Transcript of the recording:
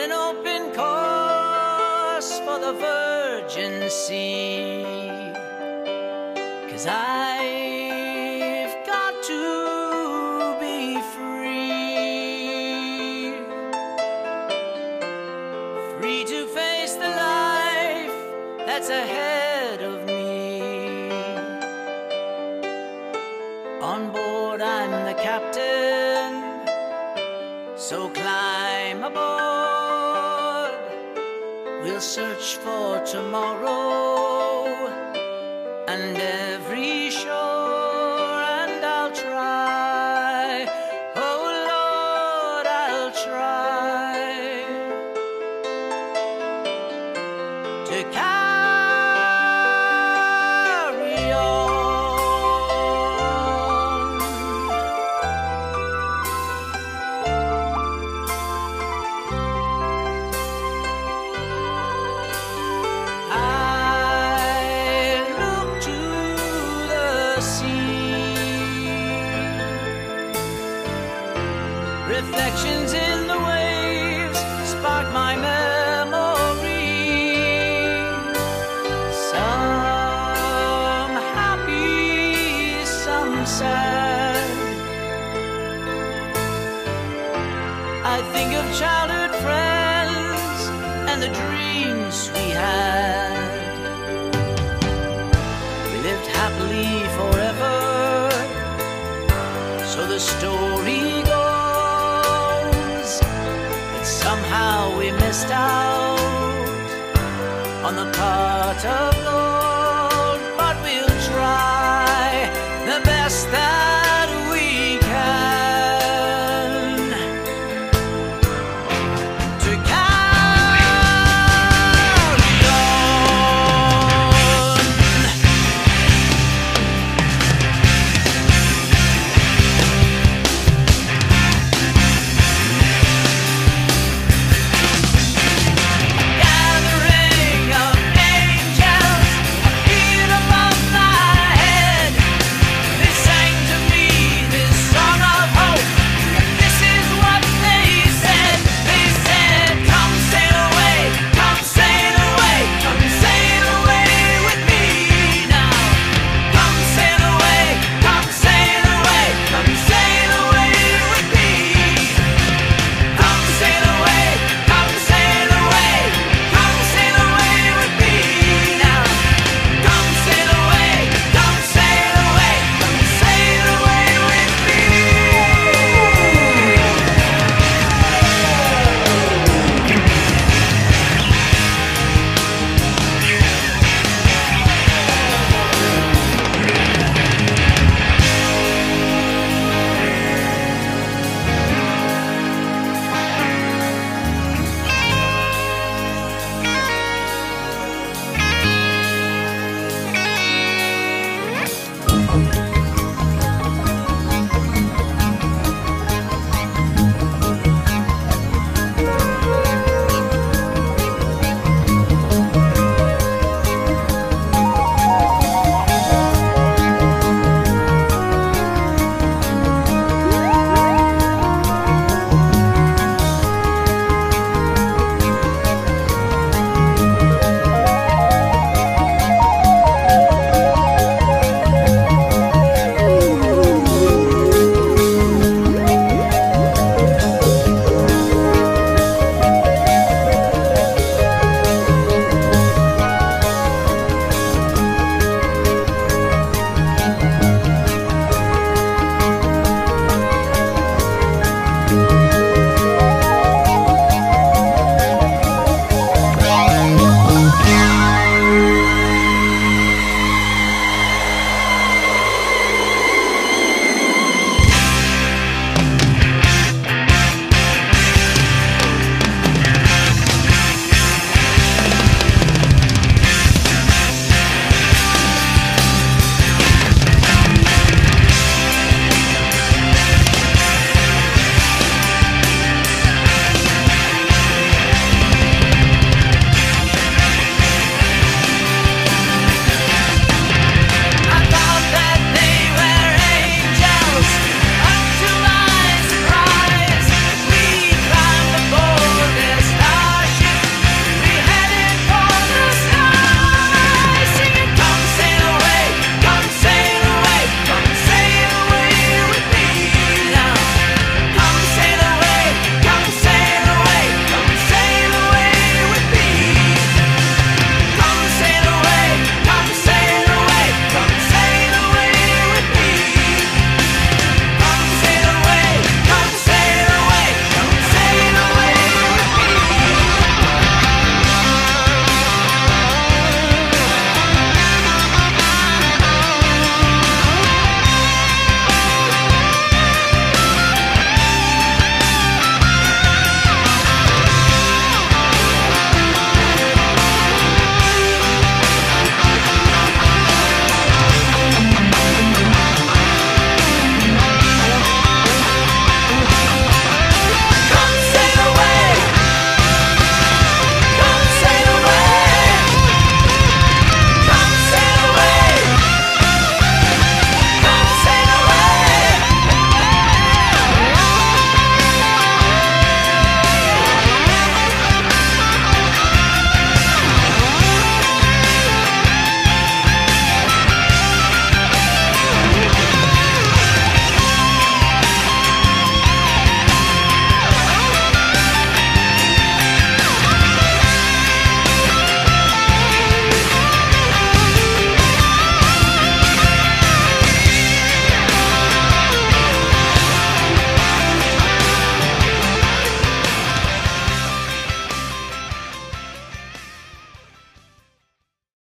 an open course for the virgin sea, 'cause I've got to be free, free to face the life that's ahead of me. On board I'm the captain, so climb aboard. We'll search for tomorrow and every shore, and I'll try, oh Lord, I'll try to carry on. Reflections in the waves spark my memory, some happy, some sad. I think of childhood friends and the dreams we had. We lived happily forever, so the story goes. Somehow we missed out on the part of